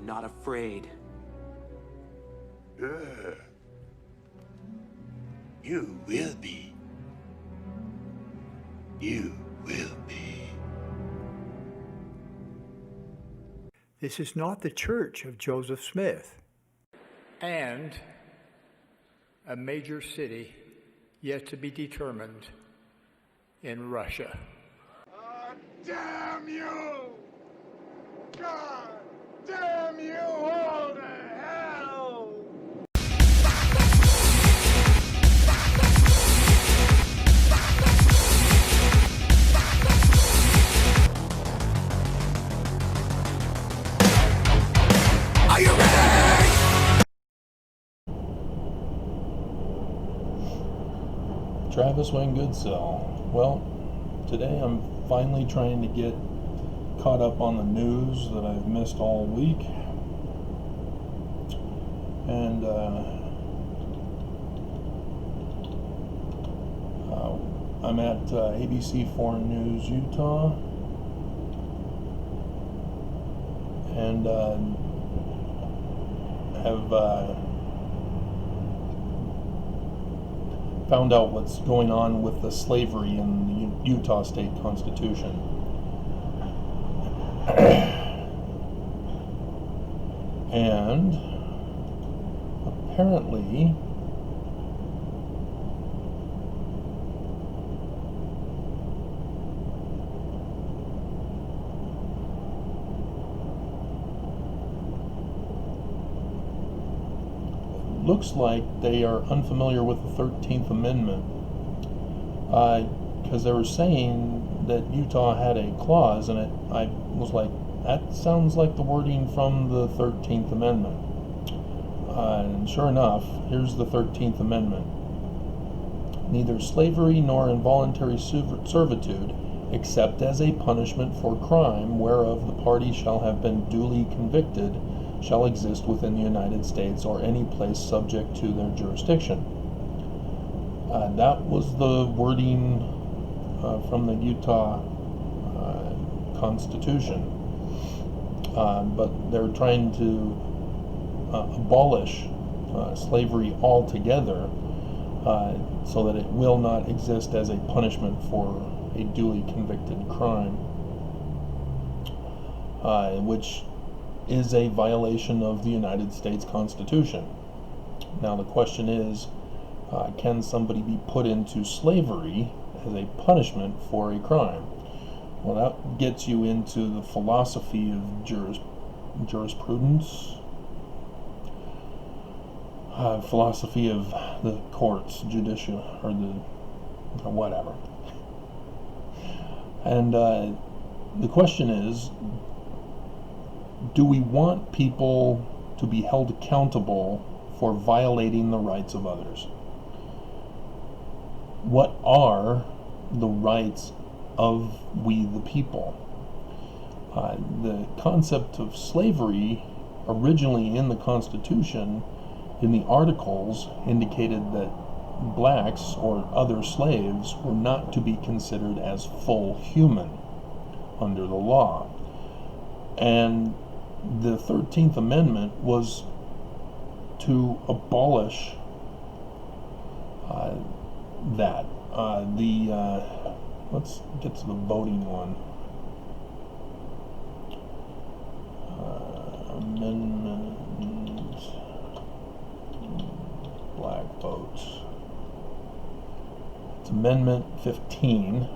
not afraid. You will be. You will be. This is not the church of Joseph Smith. And a major city yet to be determined in Russia. Damn you! God damn you all to hell! Are you ready? Travis Wayne Goodsell. Well, today I'm finally trying to get caught up on the news that I've missed all week. And I'm at ABC Foreign News Utah. And have found out what's going on with the slavery in the Utah State Constitution. And apparently looks like they are unfamiliar with the 13th Amendment, because they were saying that Utah had a clause in it. I was like, that sounds like the wording from the 13th Amendment. And sure enough, here's the 13th Amendment. Neither slavery nor involuntary servitude, except as a punishment for crime whereof the party shall have been duly convicted, shall exist within the United States or any place subject to their jurisdiction. That was the wording from the Utah Constitution. But they're trying to abolish slavery altogether so that it will not exist as a punishment for a duly convicted crime, which is a violation of the United States Constitution. Now the question is, can somebody be put into slavery as a punishment for a crime? Well, that gets you into the philosophy of jurisprudence, philosophy of the courts, judicial, or whatever. And the question is, do we want people to be held accountable for violating the rights of others? What are the rights of we the people? The concept of slavery, originally in the Constitution, in the Articles, indicated that blacks or other slaves were not to be considered as full human under the law. And the 13th Amendment was to abolish that. Let's get to the voting one. Amendment, black votes. It's Amendment 15.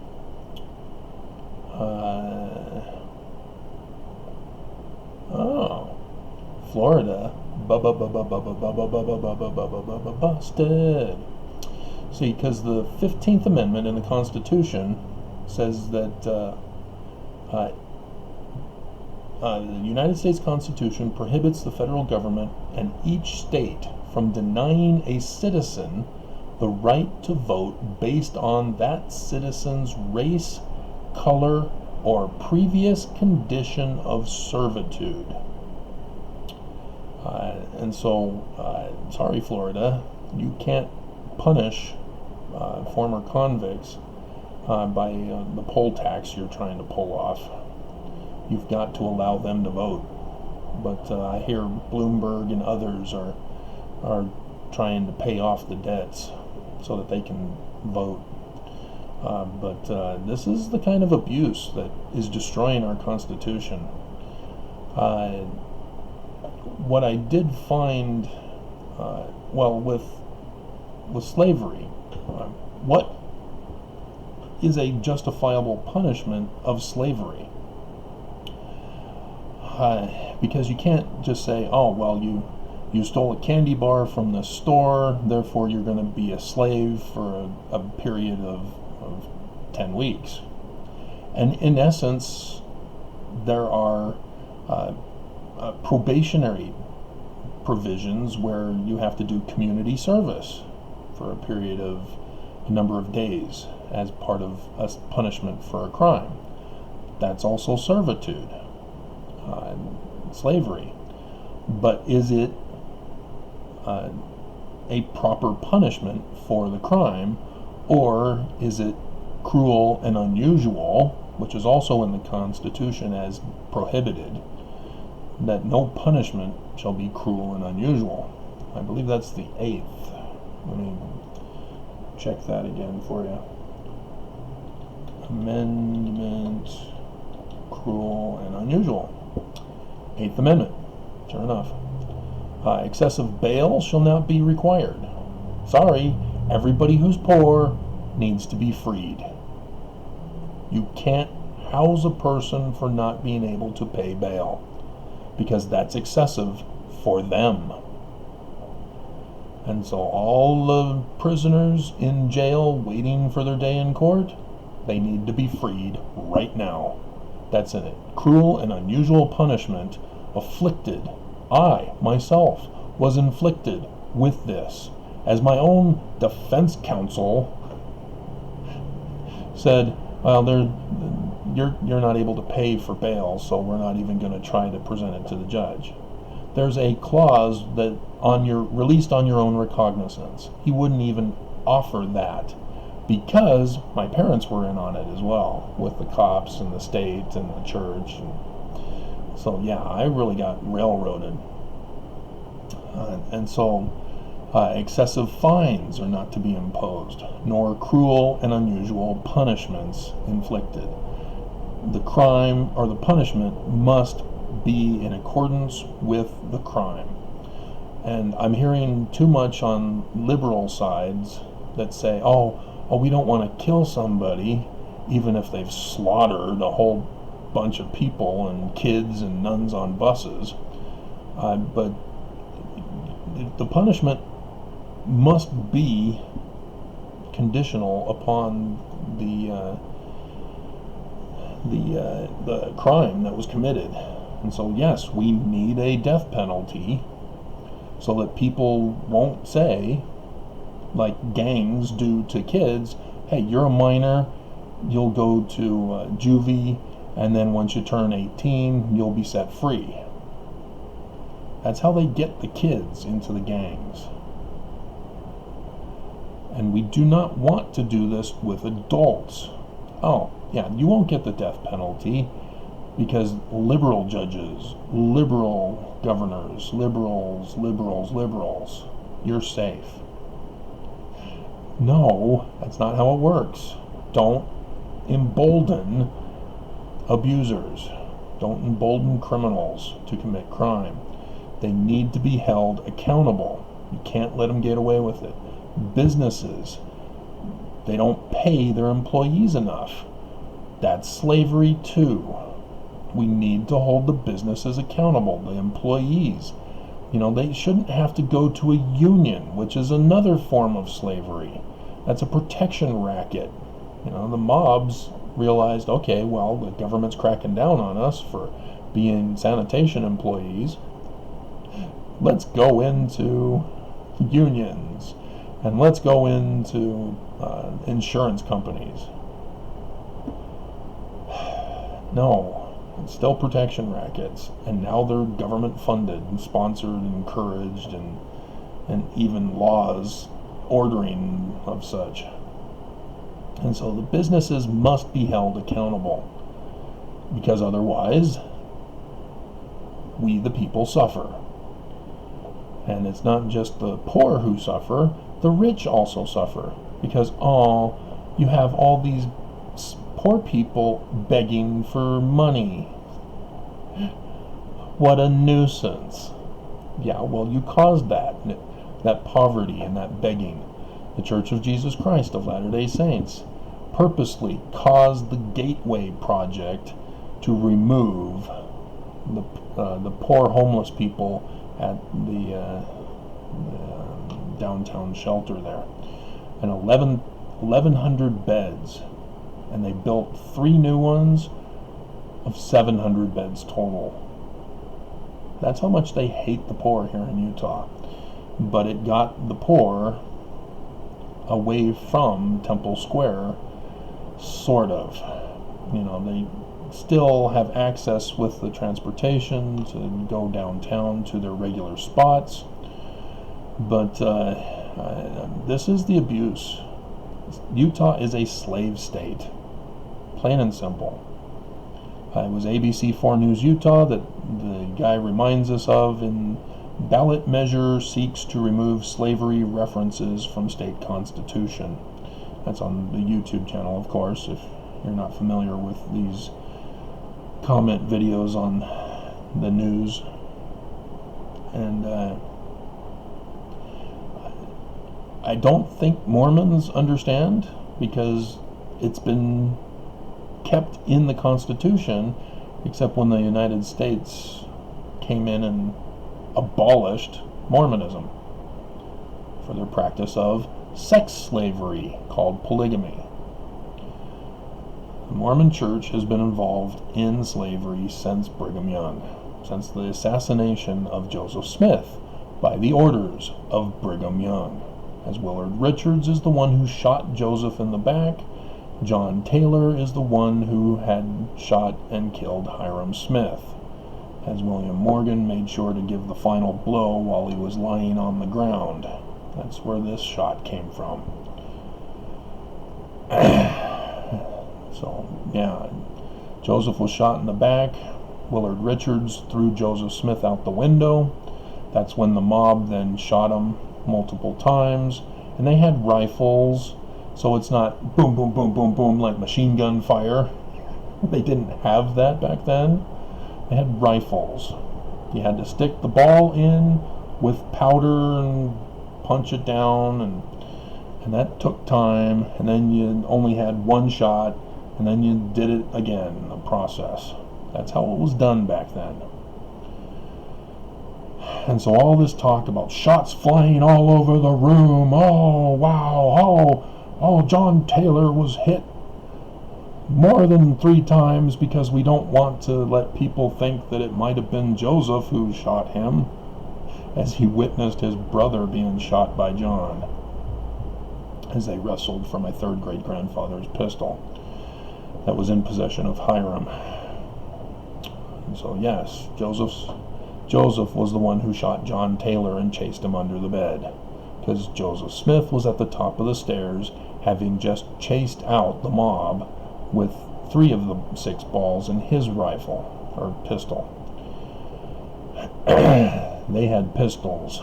Florida, busted. See, because the 15th Amendment in the Constitution says that the United States Constitution prohibits the federal government and each state from denying a citizen the right to vote based on that citizen's race, color, or previous condition of servitude. And so, sorry, Florida, you can't punish former convicts by the poll tax you're trying to pull off. You've got to allow them to vote. but I hear Bloomberg and others are trying to pay off the debts so that they can vote. But this is the kind of abuse that is destroying our Constitution. What I did find, with slavery, what is a justifiable punishment of slavery? Because you can't just say, oh, well, you stole a candy bar from the store, therefore you're going to be a slave for a period of 10 weeks. And in essence, there are probationary provisions where you have to do community service for a period of a number of days as part of a punishment for a crime. That's also servitude, slavery. But is it a proper punishment for the crime, or is it cruel and unusual, which is also in the Constitution as prohibited, that no punishment shall be cruel and unusual? I believe that's the 8th. Let me check that again for you. Amendment, cruel and unusual. 8th Amendment, sure enough. Excessive bail shall not be required. Sorry, everybody who's poor needs to be freed. You can't house a person for not being able to pay bail, because that's excessive for them. And so all the prisoners in jail waiting for their day in court, they need to be freed right now. That's a cruel and unusual punishment afflicted. I, myself, was inflicted with this. As my own defense counsel said, well, you're not able to pay for bail, so we're not even going to try to present it to the judge. There's a clause that released on your own recognizance. He wouldn't even offer that, because my parents were in on it as well, with the cops and the state and the church. So yeah, I really got railroaded. And so excessive fines are not to be imposed, nor cruel and unusual punishments inflicted. The crime or the punishment must be in accordance with the crime. And I'm hearing too much on liberal sides that say, oh, we don't want to kill somebody even if they've slaughtered a whole bunch of people and kids and nuns on buses. But the punishment must be conditional upon the crime that was committed. And so yes, we need a death penalty so that people won't say, like gangs do to kids, hey, you're a minor, you'll go to juvie, and then once you turn 18, you'll be set free. That's how they get the kids into the gangs. And we do not want to do this with adults. Oh, yeah, you won't get the death penalty because liberal judges, liberal governors, liberals, you're safe. No, that's not how it works. Don't embolden abusers. Don't embolden criminals to commit crime. They need to be held accountable. You can't let them get away with it. Businesses, they don't pay their employees enough. That's slavery too. We need to hold the businesses accountable, the employees. They shouldn't have to go to a union, which is another form of slavery. That's a protection racket. The mobs realized, okay, well, the government's cracking down on us for being sanitation employees. Let's go into unions, and let's go into insurance companies. No, it's still protection rackets, and now they're government funded and sponsored and encouraged, and even laws ordering of such. And so the businesses must be held accountable, because otherwise we the people suffer. And it's not just the poor who suffer, the rich also suffer. Because, you have all these poor people begging for money. What a nuisance. Yeah, well, you caused that poverty and that begging. The Church of Jesus Christ of Latter-day Saints purposely caused the Gateway Project to remove the poor homeless people at the downtown shelter there. And 1,100 beds. And they built 3 new ones of 700 beds total. That's how much they hate the poor here in Utah. But it got the poor away from Temple Square, sort of. You know, they still have access with the transportation to go downtown to their regular spots. But this is the abuse. Utah is a slave state. Plain and simple. It was ABC4 News Utah that the guy reminds us of in ballot measure seeks to remove slavery references from state constitution. That's on the YouTube channel, of course, if you're not familiar with these comment videos on the news. And I don't think Mormons understand, because it's been kept in the Constitution, except when the United States came in and abolished Mormonism for their practice of sex slavery called polygamy. The Mormon Church has been involved in slavery since Brigham Young, since the assassination of Joseph Smith by the orders of Brigham Young. As Willard Richards is the one who shot Joseph in the back, John Taylor is the one who had shot and killed Hiram Smith, as William Morgan made sure to give the final blow while he was lying on the ground. That's where this shot came from. So, yeah, Joseph was shot in the back. Willard Richards threw Joseph Smith out the window. That's when the mob then shot him multiple times. And they had rifles, so it's not boom, boom, boom, boom, boom like machine gun fire. They didn't have that back then. They had rifles. You had to stick the ball in with powder and punch it down, and that took time, and then you only had one shot, and then you did it again, the process. That's how it was done back then. And so all this talk about shots flying all over the room, oh wow, oh John Taylor was hit more than 3 times because we don't want to let people think that it might have been Joseph who shot him, as he witnessed his brother being shot by John as they wrestled for my 3rd great grandfather's pistol that was in possession of Hiram. And so yes, Joseph was the one who shot John Taylor and chased him under the bed, because Joseph Smith was at the top of the stairs, having just chased out the mob with 3 of the 6 balls in his rifle, or pistol. They had pistols.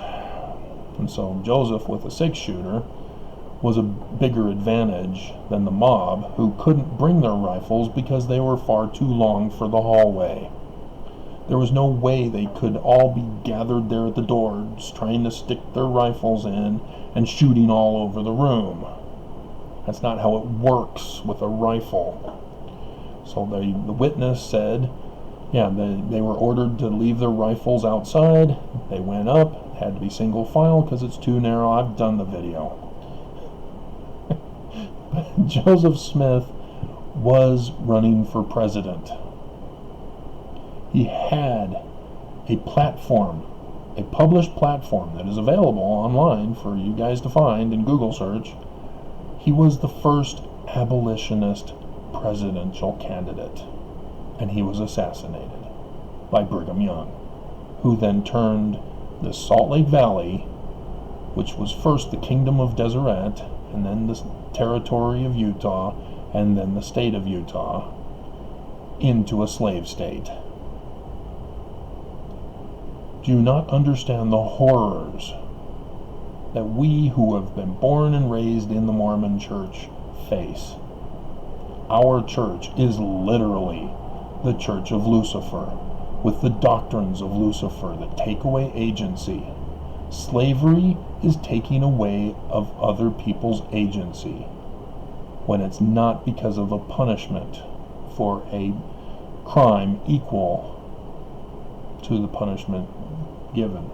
And so Joseph, with a 6-shooter, was a bigger advantage than the mob, who couldn't bring their rifles because they were far too long for the hallway. There was no way they could all be gathered there at the doors, trying to stick their rifles in and shooting all over the room. That's not how it works with a rifle. So the witness said, yeah, they were ordered to leave their rifles outside. They went up, had to be single file because it's too narrow. I've done the video. Joseph Smith was running for president. He had a platform, a published platform that is available online for you guys to find in Google search. He was the first abolitionist presidential candidate, and he was assassinated by Brigham Young, who then turned the Salt Lake Valley, which was first the Kingdom of Deseret, and then the territory of Utah, and then the state of Utah, into a slave state. Do you not understand the horrors that we who have been born and raised in the Mormon church face? Our church is literally the church of Lucifer, with the doctrines of Lucifer that take away agency. Slavery is taking away of other people's agency when it's not because of a punishment for a crime equal to the punishment given.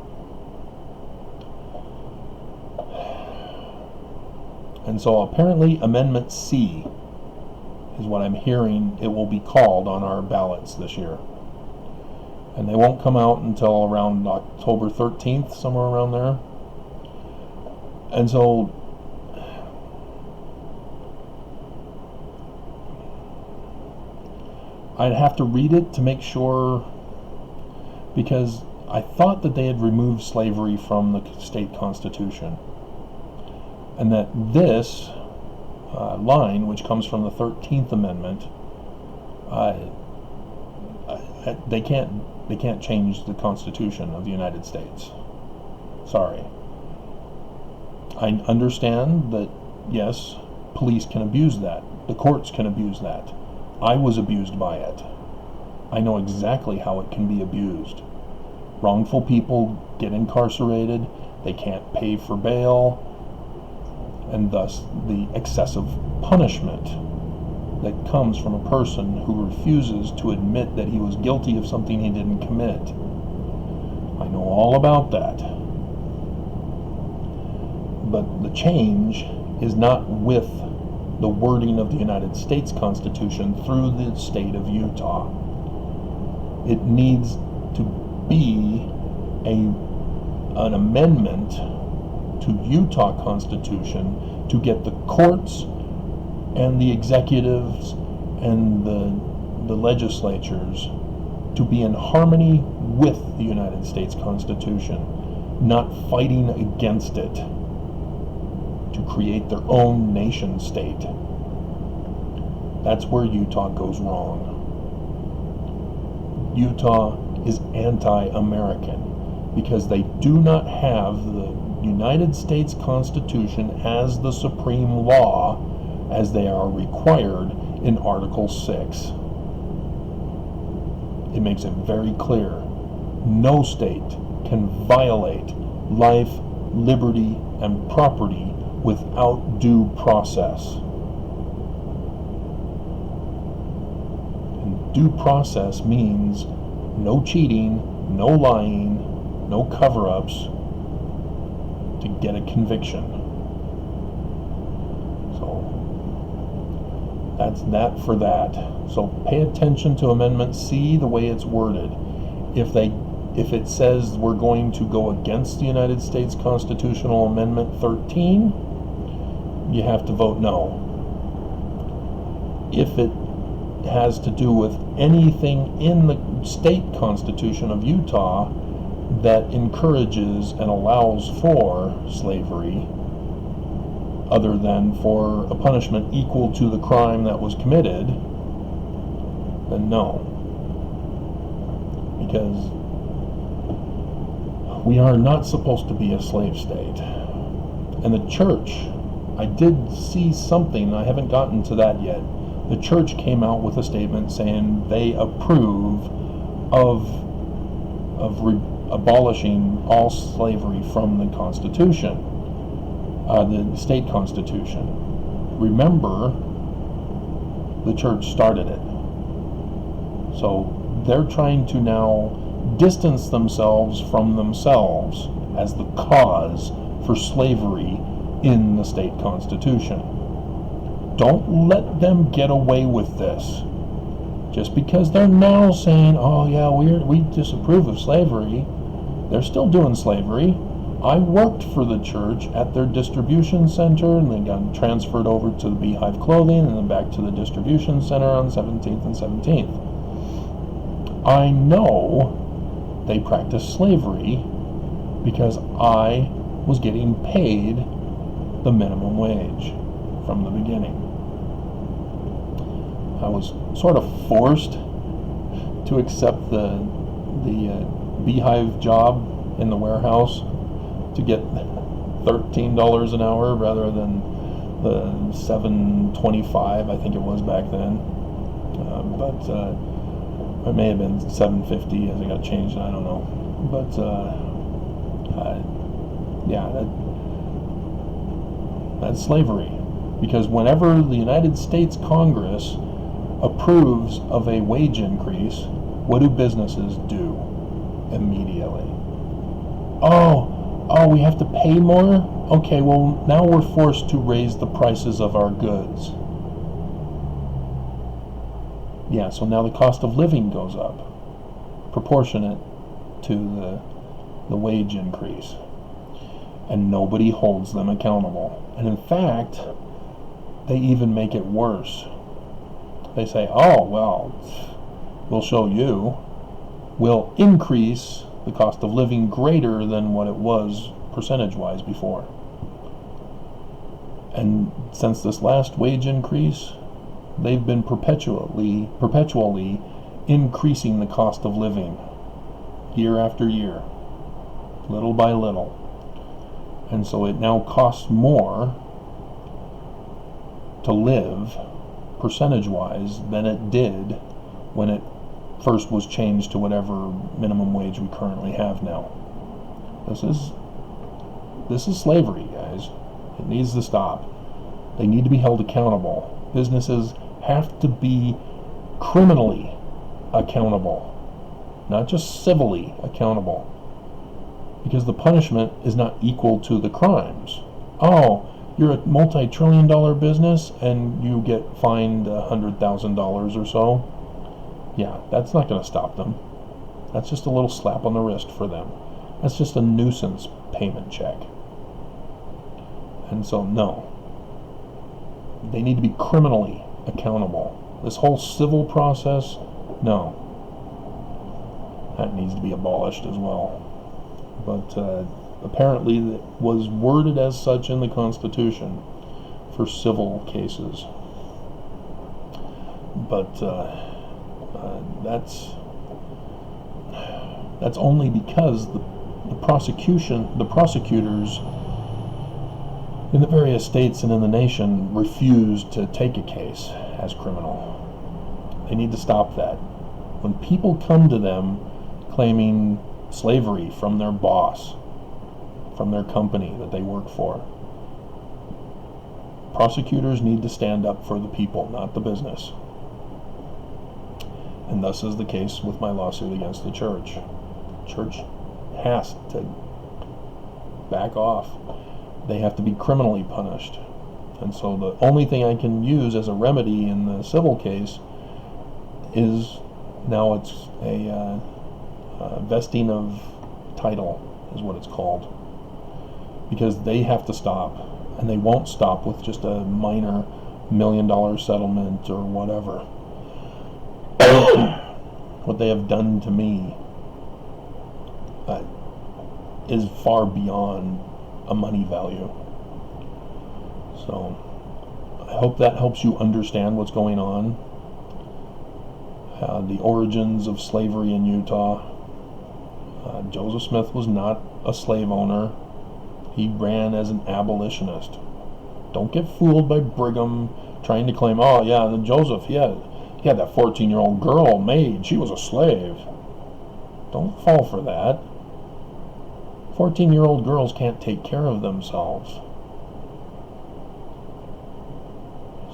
And so apparently Amendment C is what I'm hearing it will be called on our ballots this year. And they won't come out until around October 13th, somewhere around there. And so I'd have to read it to make sure, because I thought that they had removed slavery from the state constitution, and that this line, which comes from the 13th Amendment, they can't change the Constitution of the United States. Sorry. I understand that, yes, police can abuse that. The courts can abuse that. I was abused by it. I know exactly how it can be abused. Wrongful people get incarcerated, they can't pay for bail, and thus the excessive punishment that comes from a person who refuses to admit that he was guilty of something he didn't commit. I know all about that. But the change is not with the wording of the United States Constitution through the state of Utah. It needs to be an amendment to Utah Constitution to get the courts and the executives and the legislatures to be in harmony with the United States Constitution, not fighting against it to create their own nation state. That's where Utah goes wrong. Utah is anti-American because they do not have the United States Constitution as the supreme law as they are required in Article 6. It makes it very clear. No state can violate life, liberty, and property without due process. And due process means no cheating, no lying, no cover-ups to get a conviction. So that's that for that. So pay attention to Amendment C, the way it's worded. If it says we're going to go against the United States Constitutional Amendment 13, you have to vote no. If it has to do with anything in the state constitution of Utah that encourages and allows for slavery, other than for a punishment equal to the crime that was committed, then no. Because we are not supposed to be a slave state. And the church, I did see something, I haven't gotten to that yet. The church came out with a statement saying they approve of abolishing all slavery from the Constitution, the state constitution. Remember, the church started it. So they're trying to now distance themselves from themselves as the cause for slavery in the state constitution. Don't let them get away with this. Just because they're now saying, oh yeah, we disapprove of slavery, they're still doing slavery. I worked for the church at their distribution center, and they got transferred over to the Beehive Clothing and then back to the distribution center on 17th and 17th. I know they practiced slavery because I was getting paid the minimum wage from the beginning. I was sort of forced to accept the beehive job in the warehouse to get $13 an hour rather than the $7.25 I think it was back then. But it may have been $7.50 as it got changed. I don't know. But yeah, that's slavery. Because whenever the United States Congress approves of a wage increase, what do businesses do immediately? Oh, we have to pay more? Okay, well, now we're forced to raise the prices of our goods. Yeah, so now the cost of living goes up, proportionate to the wage increase. And nobody holds them accountable. And in fact, they even make it worse. They say, oh, well, we'll show you. We'll increase the cost of living greater than what it was percentage-wise before. And since this last wage increase, they've been perpetually increasing the cost of living year after year, little by little. And so it now costs more to live percentage-wise than it did when it first was changed to whatever minimum wage we currently have now. This is slavery, guys. It needs to stop. They need to be held accountable. Businesses have to be criminally accountable, not just civilly accountable, because the punishment is not equal to the crimes. Oh, you're a multi-trillion-dollar business and you get fined $100,000 or so. Yeah, that's not going to stop them. That's just a little slap on the wrist for them. That's just a nuisance payment check. And so, no. They need to be criminally accountable. This whole civil process, no. That needs to be abolished as well. But apparently it was worded as such in the Constitution for civil cases. But that's only because the prosecutors in the various states and in the nation refuse to take a case as criminal. They need to stop that. When people come to them claiming slavery from their boss, from their company that they work for, prosecutors need to stand up for the people, not the business. And thus is the case with my lawsuit against the church. Church has to back off. They have to be criminally punished. And so the only thing I can use as a remedy in the civil case is now it's a vesting of title is what it's called. Because they have to stop. And they won't stop with just a minor $1 million settlement or whatever. What they have done to me is far beyond a money value. So I hope that helps you understand what's going on. The origins of slavery in Utah. Joseph Smith was not a slave owner. He ran as an abolitionist. Don't get fooled by Brigham trying to claim, oh yeah, then Joseph, he had that 14-year-old girl maid. She was a slave. Don't fall for that. 14-year-old girls can't take care of themselves.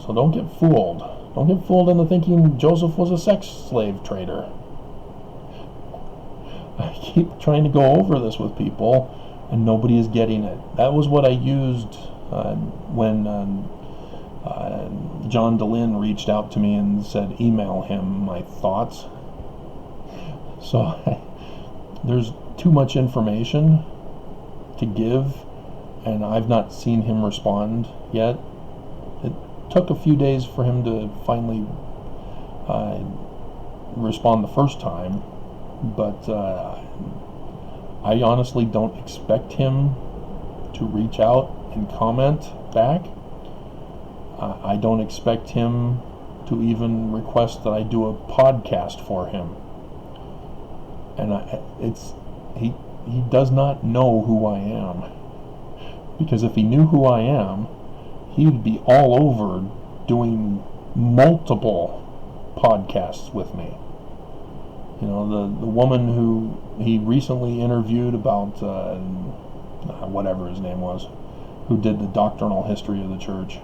So don't get fooled. Don't get fooled into thinking Joseph was a sex slave trader. I keep trying to go over this with people, and nobody is getting it. That was what I used when John DeLynn reached out to me and said, email him my thoughts. So there's too much information to give, and I've not seen him respond yet. It took a few days for him to finally respond the first time, but I honestly don't expect him to reach out and comment back. I don't expect him to even request that I do a podcast for him. And he does not know who I am. Because if he knew who I am, he'd be all over doing multiple podcasts with me. You know, the woman who he recently interviewed about, whatever his name was, who did the doctrinal history of the church.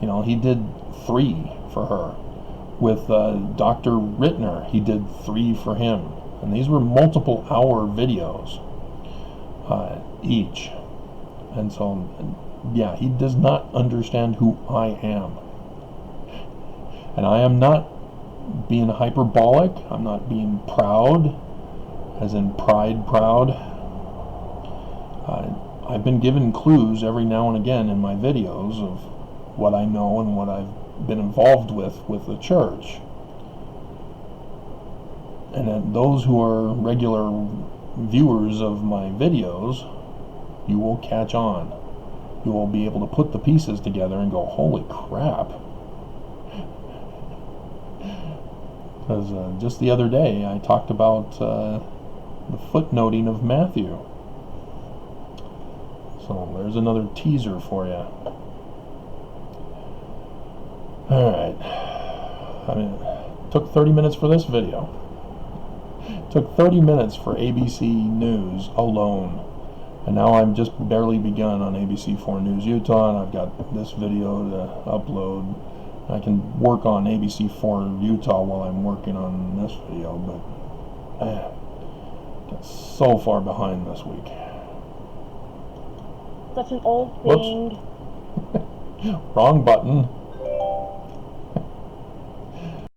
You know, he did 3 for her. With Dr. Rittner, he did 3 for him. And these were multiple hour videos each. And so, yeah, he does not understand who I am. And I am not being hyperbolic. I'm not being proud, as in pride proud. I've been given clues every now and again in my videos of what I know and what I've been involved with the church. And then those who are regular viewers of my videos, you will catch on. You will be able to put the pieces together and go, holy crap. Because just the other day I talked about the footnoting of Matthew. So there's another teaser for you. Alright. I mean, it took 30 minutes for this video. It took 30 minutes for ABC News alone. And now I'm just barely begun on ABC4 News Utah, and I've got this video to upload. I can work on ABC4 Utah while I'm working on this video, but got so far behind this week. Such an old thing. Whoops. Wrong button.